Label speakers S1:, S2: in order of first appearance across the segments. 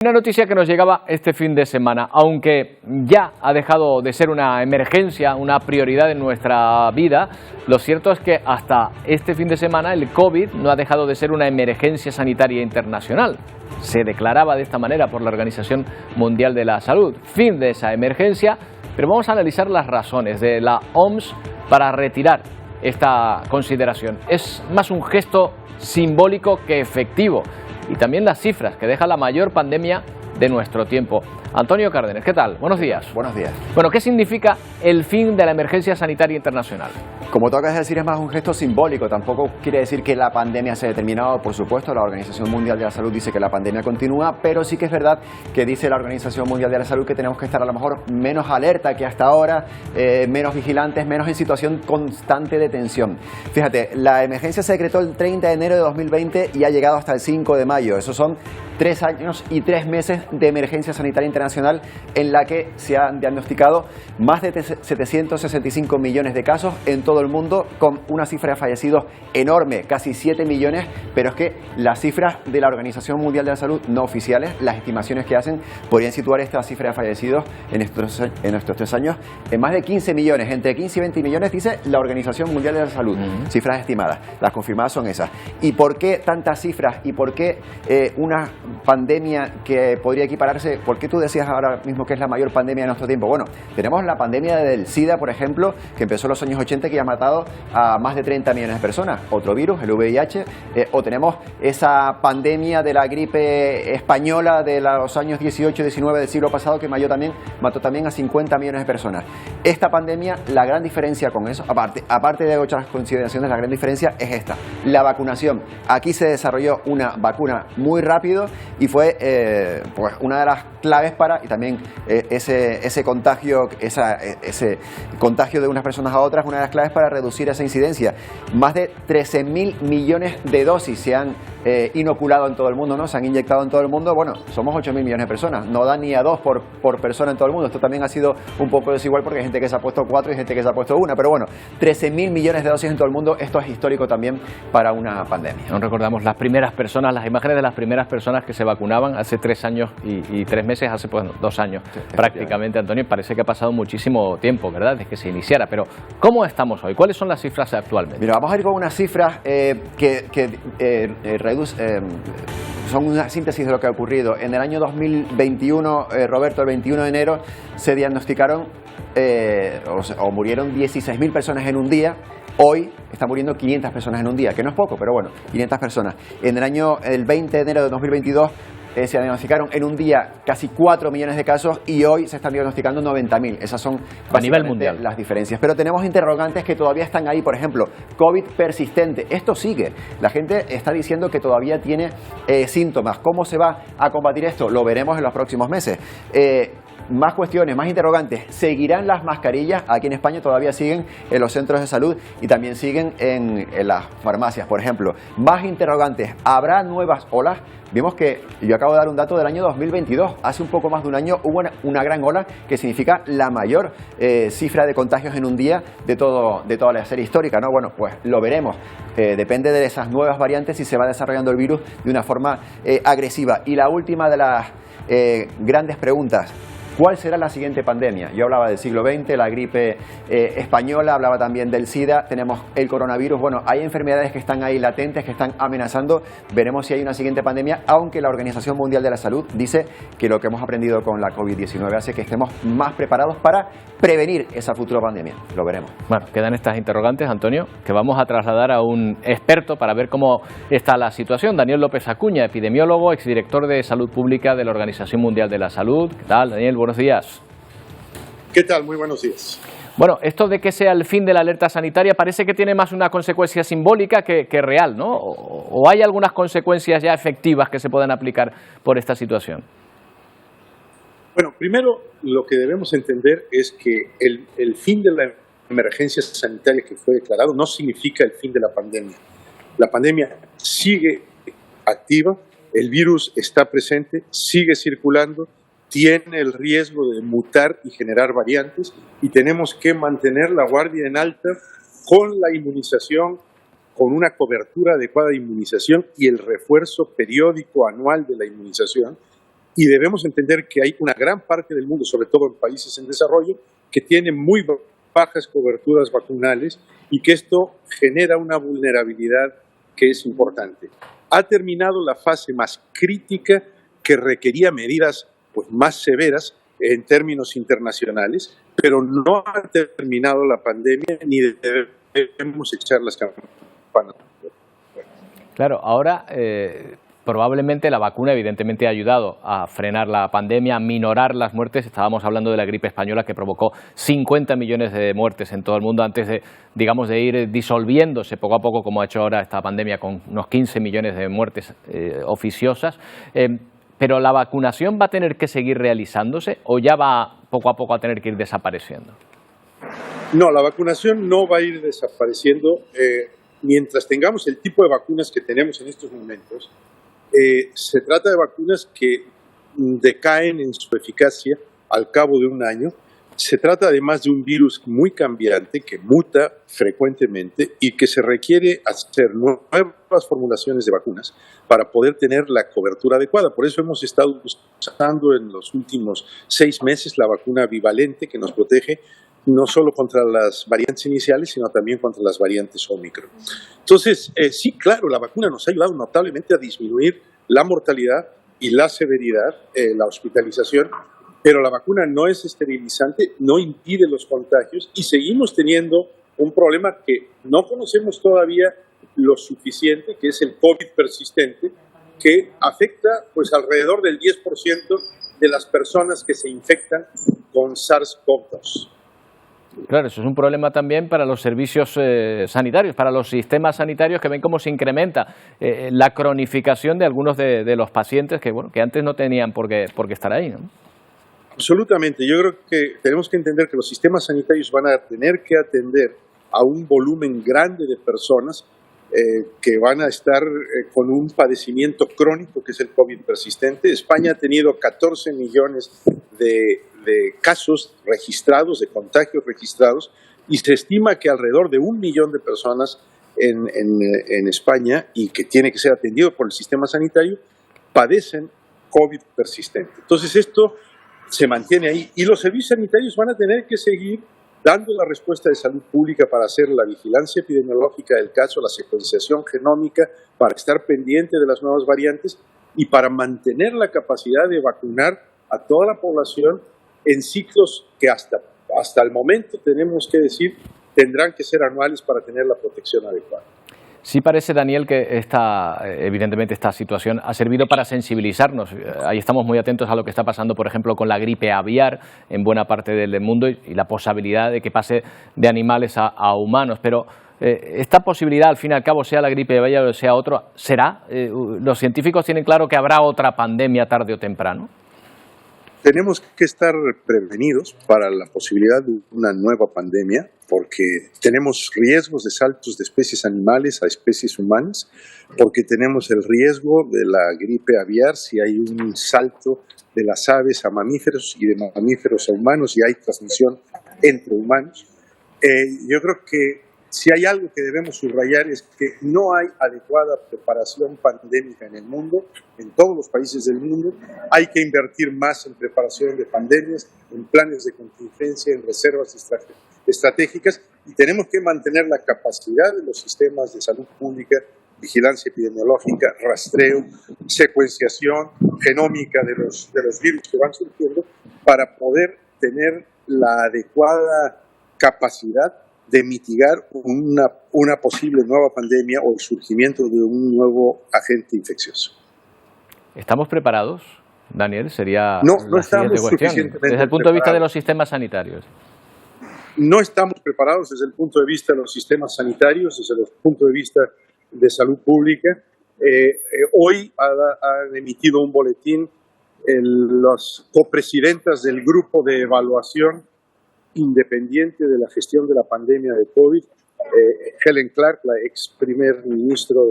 S1: Una noticia que nos llegaba este fin de semana, aunque ya ha dejado de ser una emergencia, una prioridad en nuestra vida, lo cierto es que hasta este fin de semana el COVID no ha dejado de ser una emergencia sanitaria internacional. Se declaraba de esta manera por la Organización Mundial de la Salud. Fin de esa emergencia, pero vamos a analizar las razones de la OMS para retirar esta consideración. Es más un gesto simbólico que efectivo. Y también las cifras que deja la mayor pandemia de nuestro tiempo. Antonio Cárdenas, ¿qué tal? Buenos días.
S2: Buenos días.
S1: Bueno, ¿qué significa el fin de la emergencia sanitaria internacional?
S2: Como tú acabas de decir, es más un gesto simbólico. Tampoco quiere decir que la pandemia se haya terminado. Por supuesto, la Organización Mundial de la Salud dice que la pandemia continúa, pero sí que es verdad que dice la Organización Mundial de la Salud que tenemos que estar a lo mejor menos alerta que hasta ahora, menos vigilantes, menos en situación constante de tensión. Fíjate, la emergencia se decretó el 30 de enero de 2020 y ha llegado hasta el 5 de mayo. Esos son 3 años y 3 meses de emergencia sanitaria internacional en la que se han diagnosticado más de 765 millones de casos en todo el mundo, con una cifra de fallecidos enorme, casi 7 millones, pero es que las cifras de la Organización Mundial de la Salud no oficiales, las estimaciones que hacen, podrían situar esta cifra de fallecidos en estos 3 años en más de 15 millones, entre 15 y 20 millones, dice la Organización Mundial de la Salud, cifras estimadas. Las confirmadas son esas. ¿Y por qué tantas cifras? ¿Y por qué una pandemia que podría equipararse? ¿Por qué tú decías ahora mismo que es la mayor pandemia de nuestro tiempo? Bueno, tenemos la pandemia del SIDA, por ejemplo, que empezó en los años 80, que ya ha matado a más de 30 millones de personas. Otro virus, el VIH, o tenemos esa pandemia de la gripe española de los años 18-19 del siglo pasado, que mató también a 50 millones de personas. Esta pandemia, la gran diferencia con eso, aparte de otras consideraciones, la gran diferencia es esta: la vacunación. Aquí se desarrolló una vacuna muy rápido y fue pues una de las claves para, y también ese contagio de unas personas a otras, una de las claves para reducir esa incidencia. Más de 13.000 millones de dosis se han inoculado en todo el mundo, ¿no? Se han inyectado en todo el mundo. Bueno, somos 8.000 millones de personas, no da ni a 2 por persona en todo el mundo. Esto también ha sido un poco desigual porque hay gente que se ha puesto 4 y gente que se ha puesto 1, pero bueno, 13.000 millones de dosis en todo el mundo. Esto es histórico también para una pandemia.
S1: Nos recordamos las primeras personas, las imágenes de las primeras personas que se vacunaban hace 3 años y 3 meses, hace pues 2 años prácticamente, Antonio. Parece que ha pasado muchísimo tiempo, ¿verdad?, desde que se iniciara. Pero ¿cómo estamos hoy? ¿Cuáles son las cifras actualmente?
S2: Mira, vamos a ir con unas cifras son una síntesis de lo que ha ocurrido. En el año 2021, Roberto, el 21 de enero, se diagnosticaron o murieron 16.000 personas en un día. Hoy están muriendo 500 personas en un día, que no es poco, pero bueno, 500 personas. En el 20 de enero de 2022 se diagnosticaron en un día casi 4 millones de casos y hoy se están diagnosticando 90.000. Esas son
S1: a nivel mundial
S2: las diferencias. Pero tenemos interrogantes que todavía están ahí. Por ejemplo, COVID persistente. Esto sigue. La gente está diciendo que todavía tiene síntomas. ¿Cómo se va a combatir esto? Lo veremos en los próximos meses. Más cuestiones, más interrogantes. ¿Seguirán las mascarillas? Aquí en España todavía siguen en los centros de salud y también siguen en las farmacias, por ejemplo. Más interrogantes. ¿Habrá nuevas olas? Vimos que, yo acabo de dar un dato del año 2022, hace un poco más de un año hubo una gran ola que significa la mayor cifra de contagios en un día de toda la serie histórica, ¿no? Bueno, pues lo veremos. Depende de esas nuevas variantes si se va desarrollando el virus de una forma agresiva. Y la última de las grandes preguntas: ¿cuál será la siguiente pandemia? Yo hablaba del siglo XX, la gripe española, hablaba también del SIDA, tenemos el coronavirus. Bueno, hay enfermedades que están ahí latentes, que están amenazando. Veremos si hay una siguiente pandemia, aunque la Organización Mundial de la Salud dice que lo que hemos aprendido con la COVID-19 hace que estemos más preparados para prevenir esa futura pandemia. Lo veremos.
S1: Bueno, quedan estas interrogantes, Antonio, que vamos a trasladar a un experto para ver cómo está la situación. Daniel López Acuña, epidemiólogo, exdirector de Salud Pública de la Organización Mundial de la Salud. ¿Qué tal, Daniel? Buenos días.
S3: ¿Qué tal? Muy buenos días.
S1: Bueno, esto de que sea el fin de la alerta sanitaria parece que tiene más una consecuencia simbólica que real, ¿no? ¿O hay algunas consecuencias ya efectivas que se puedan aplicar por esta situación?
S3: Bueno, primero lo que debemos entender es que el fin de la emergencia sanitaria que fue declarado no significa el fin de la pandemia. La pandemia sigue activa, el virus está presente, sigue circulando, tiene el riesgo de mutar y generar variantes y tenemos que mantener la guardia en alta con la inmunización, con una cobertura adecuada de inmunización y el refuerzo periódico anual de la inmunización Y debemos entender que hay una gran parte del mundo, sobre todo en países en desarrollo, que tiene muy bajas coberturas vacunales y que esto genera una vulnerabilidad que es importante. Ha terminado la fase más crítica que requería medidas pues, más severas en términos internacionales, pero no ha terminado la pandemia ni debemos echar las campanas.
S1: Claro, ahora probablemente la vacuna evidentemente ha ayudado a frenar la pandemia, a minorar las muertes. Estábamos hablando de la gripe española que provocó 50 millones de muertes en todo el mundo antes de, digamos, de ir disolviéndose poco a poco, como ha hecho ahora esta pandemia con unos 15 millones de muertes oficiosas. ¿Pero la vacunación va a tener que seguir realizándose o ya va poco a poco a tener que ir desapareciendo?
S3: No, la vacunación no va a ir desapareciendo. Mientras tengamos el tipo de vacunas que tenemos en estos momentos, se trata de vacunas que decaen en su eficacia al cabo de un año. Se trata además de un virus muy cambiante que muta frecuentemente y que se requiere hacer nuevas formulaciones de vacunas para poder tener la cobertura adecuada. Por eso hemos estado usando en los últimos 6 meses la vacuna bivalente que nos protege no solo contra las variantes iniciales, sino también contra las variantes Omicron. Entonces, sí, claro, la vacuna nos ha ayudado notablemente a disminuir la mortalidad y la severidad, la hospitalización, pero la vacuna no es esterilizante, no impide los contagios y seguimos teniendo un problema que no conocemos todavía lo suficiente, que es el COVID persistente, que afecta pues alrededor del 10% de las personas que se infectan con SARS-CoV-2.
S1: Claro, eso es un problema también para los servicios sanitarios, para los sistemas sanitarios que ven cómo se incrementa la cronificación de algunos de los pacientes que, bueno, que antes no tenían por qué estar ahí, ¿no?
S3: Absolutamente. Yo creo que tenemos que entender que los sistemas sanitarios van a tener que atender a un volumen grande de personas que van a estar con un padecimiento crónico que es el COVID persistente. España ha tenido 14 millones de casos registrados, de contagios registrados, y se estima que alrededor de 1 millón de personas en España, y que tiene que ser atendido por el sistema sanitario, padecen COVID persistente. Entonces esto se mantiene ahí y los servicios sanitarios van a tener que seguir dando la respuesta de salud pública para hacer la vigilancia epidemiológica del caso, la secuenciación genómica, para estar pendiente de las nuevas variantes y para mantener la capacidad de vacunar a toda la población en ciclos que hasta el momento, tenemos que decir, tendrán que ser anuales para tener la protección adecuada.
S1: Sí parece, Daniel, que evidentemente esta situación ha servido para sensibilizarnos. Ahí estamos muy atentos a lo que está pasando, por ejemplo, con la gripe aviar en buena parte del mundo y la posibilidad de que pase de animales a humanos. Pero esta posibilidad, al fin y al cabo, sea la gripe aviar o sea otro, ¿será? ¿Los científicos tienen claro que habrá otra pandemia tarde o temprano?
S3: Tenemos que estar prevenidos para la posibilidad de una nueva pandemia, porque tenemos riesgos de saltos de especies animales a especies humanas, porque tenemos el riesgo de la gripe aviar si hay un salto de las aves a mamíferos y de mamíferos a humanos y hay transmisión entre humanos. Yo creo que si hay algo que debemos subrayar es que no hay adecuada preparación pandémica en el mundo, en todos los países del mundo. Hay que invertir más en preparación de pandemias, en planes de contingencia, en reservas estratégicas, y tenemos que mantener la capacidad de los sistemas de salud pública, vigilancia epidemiológica, rastreo, secuenciación genómica de los virus que van surgiendo para poder tener la adecuada capacidad de mitigar una posible nueva pandemia o el surgimiento de un nuevo agente infeccioso.
S1: ¿Estamos preparados, Daniel? Sería
S3: no
S1: la
S3: estamos
S1: siguiente cuestión.
S3: suficientemente
S1: Desde el punto de vista de
S3: preparados.
S1: los sistemas sanitarios.
S3: No estamos preparados desde el punto de vista de los sistemas sanitarios, desde el punto de vista de salud pública. Hoy han emitido un boletín las copresidentas del grupo de evaluación independiente de la gestión de la pandemia de COVID, Helen Clark, la ex primer ministro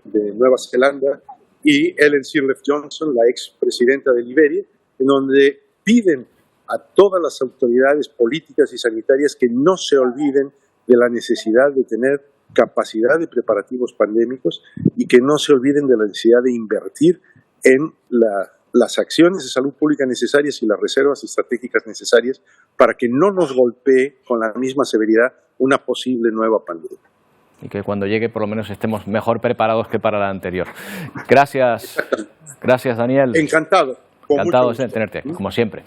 S3: de Nueva Zelanda, y Ellen Sirleaf Johnson, la ex presidenta de Liberia, en donde piden a todas las autoridades políticas y sanitarias que no se olviden de la necesidad de tener capacidad de preparativos pandémicos y que no se olviden de la necesidad de invertir en la las acciones de salud pública necesarias y las reservas estratégicas necesarias para que no nos golpee con la misma severidad una posible nueva pandemia.
S1: Y que cuando llegue por lo menos estemos mejor preparados que para la anterior. Gracias, Daniel.
S3: Encantado.
S1: Encantado de tenerte, como siempre.